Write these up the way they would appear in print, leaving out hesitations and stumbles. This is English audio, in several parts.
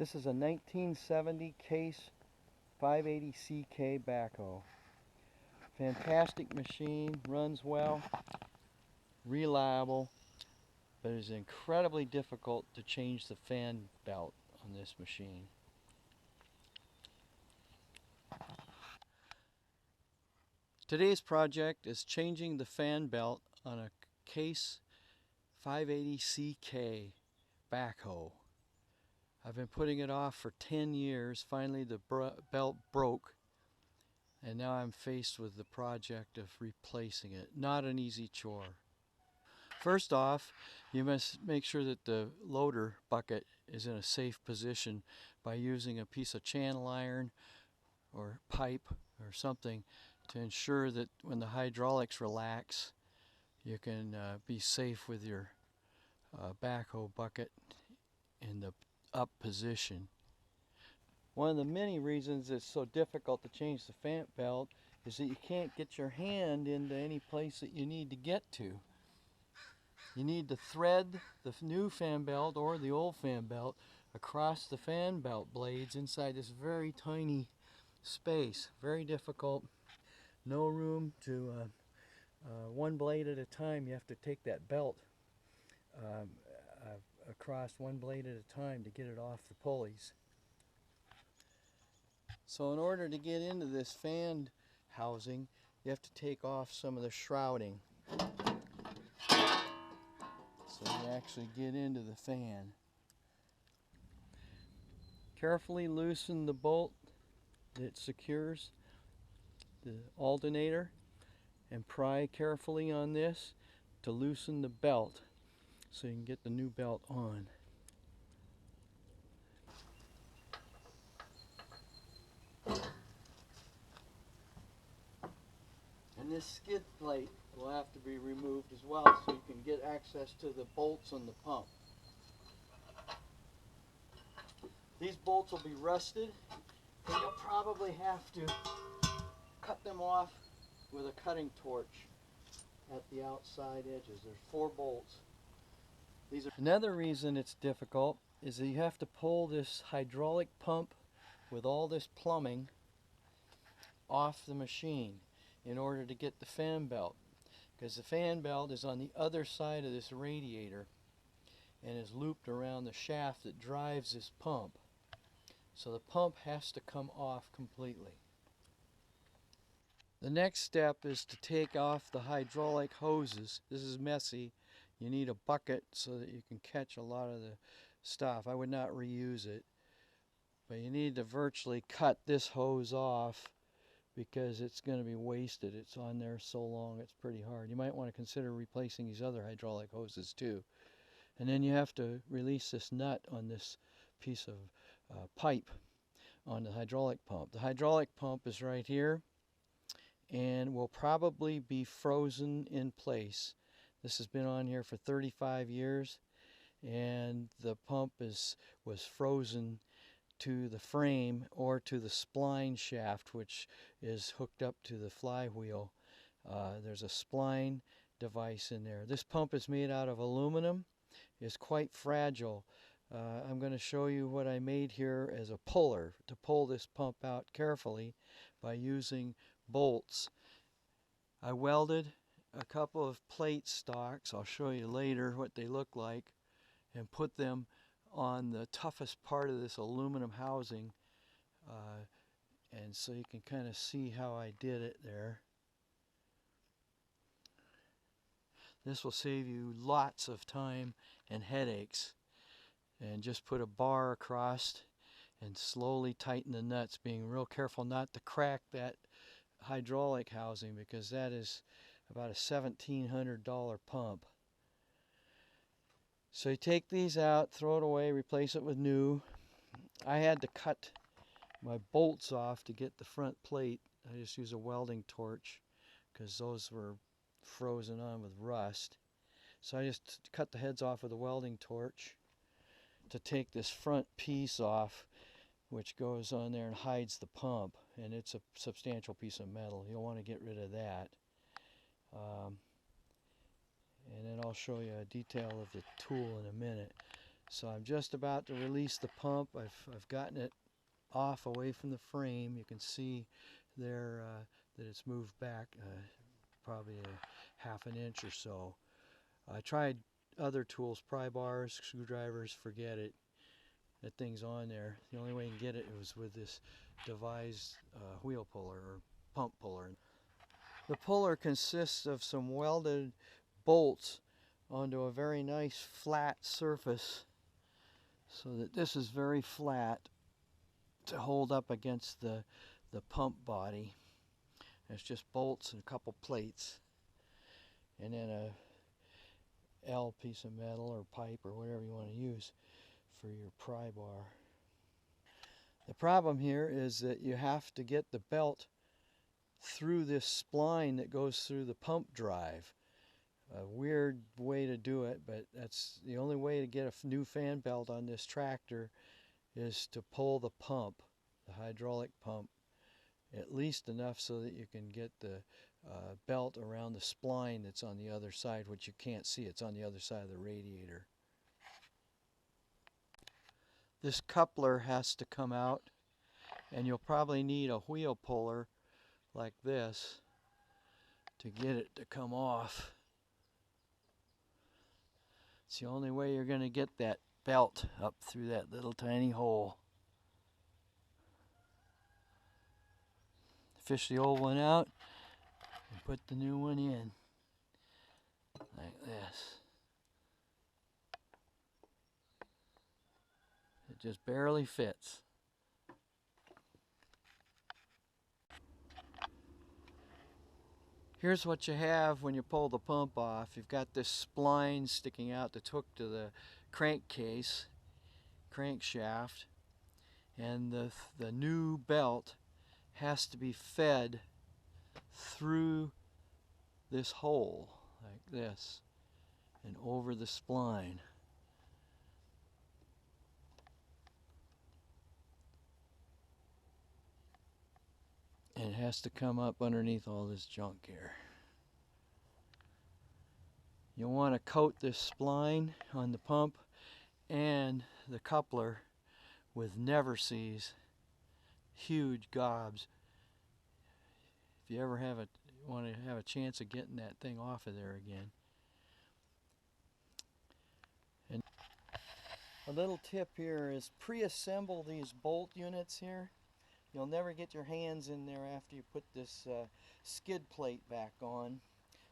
This is a 1970 Case 580CK backhoe. Fantastic machine, runs well, reliable, but is incredibly difficult to change the fan belt on this machine. Today's project is changing the fan belt on a Case 580CK backhoe. I've been putting it off for 10 years. Finally the belt broke, and now I'm faced with the project of replacing it. Not an easy chore. First off, you must make sure that the loader bucket is in a safe position by using a piece of channel iron or pipe or something to ensure that when the hydraulics relax, you can be safe with your backhoe bucket in the up position. One of the many reasons it's so difficult to change the fan belt is that you can't get your hand into any place that you need to get to. You need to thread the new fan belt or the old fan belt across the fan belt blades inside this very tiny space. Very difficult. No room to one blade at a time. You have to take that belt across one blade at a time to get it off the pulleys. So in order to get into this fan housing, you have to take off some of the shrouding, so you actually get into the fan. Carefully loosen the bolt that secures the alternator and pry carefully on this to loosen the belt so you can get the new belt on. And this skid plate will have to be removed as well so you can get access to the bolts on the pump. These bolts will be rusted, and you'll probably have to cut them off with a cutting torch at the outside edges. There's 4 bolts. Another reason it's difficult is that you have to pull this hydraulic pump with all this plumbing off the machine in order to get the fan belt, because the fan belt is on the other side of this radiator and is looped around the shaft that drives this pump. So the pump has to come off completely. The next step is to take off the hydraulic hoses. This is messy. You need a bucket so that you can catch a lot of the stuff. I would not reuse it, but you need to virtually cut this hose off because it's going to be wasted. It's on there so long it's pretty hard. You might want to consider replacing these other hydraulic hoses too. And then you have to release this nut on this piece of pipe on the hydraulic pump. The hydraulic pump is right here and will probably be frozen in place. This has been on here for 35 years, and the pump was frozen to the frame or to the spline shaft, which is hooked up to the flywheel. There's a spline device in there. This pump is made out of aluminum. It's quite fragile. I'm going to show you what I made here as a puller to pull this pump out carefully by using bolts. I welded a couple of plate stocks, I'll show you later what they look like, and put them on the toughest part of this aluminum housing, and so you can kind of see how I did it there. This will save you lots of time and headaches. And just put a bar across and slowly tighten the nuts, being real careful not to crack that hydraulic housing, because that is about a $1,700 pump. So you take these out, throw it away, replace it with new. I had to cut my bolts off to get the front plate. I just used a welding torch because those were frozen on with rust. So I just cut the heads off with a welding torch to take this front piece off, which goes on there and hides the pump, and it's a substantial piece of metal. You'll want to get rid of that. And then I'll show you a detail of the tool in a minute. So I'm just about to release the pump. I've gotten it off away from the frame. You can see there that it's moved back probably a half an inch or so. I tried other tools, pry bars, screwdrivers, forget it. That thing's on there. The only way you can get it was with this devised wheel puller or pump puller. The puller consists of some welded bolts onto a very nice flat surface, so that this is very flat to hold up against the pump body. It's just bolts and a couple plates, and then a L piece of metal or pipe or whatever you want to use for your pry bar. The problem here is that you have to get the belt through this spline that goes through the pump drive. A weird way to do it, but that's the only way to get a new fan belt on this tractor, is to pull the pump, the hydraulic pump, at least enough so that you can get the belt around the spline that's on the other side, which you can't see. It's on the other side of the radiator. This coupler has to come out, and you'll probably need a wheel puller like this to get it to come off. It's the only way you're going to get that belt up through that little tiny hole. Fish the old one out and put the new one in, like this. It just barely fits. Here's what you have when you pull the pump off. You've got this spline sticking out that's hooked to the crankcase, crankshaft, and the new belt has to be fed through this hole, like this, and over the spline. And it has to come up underneath all this junk here. You'll want to coat this spline on the pump and the coupler with never-sees, huge gobs. If you ever want to have a chance of getting that thing off of there again. And a little tip here is pre-assemble these bolt units here. You'll never get your hands in there after you put this skid plate back on.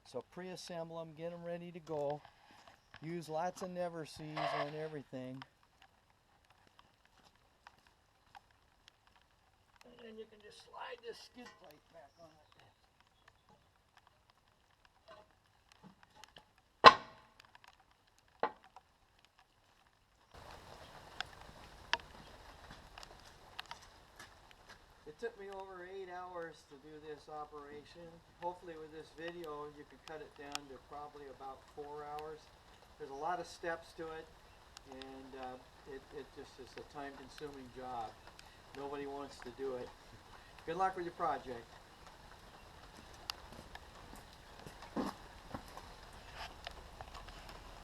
So pre-assemble them, get them ready to go. Use lots of never-sees on everything. And then you can just slide this skid plate back on it. It took me over 8 hours to do this operation. Hopefully with this video you can cut it down to probably about 4 hours. There's a lot of steps to it, and it just is a time-consuming job. Nobody wants to do it. Good luck with your project.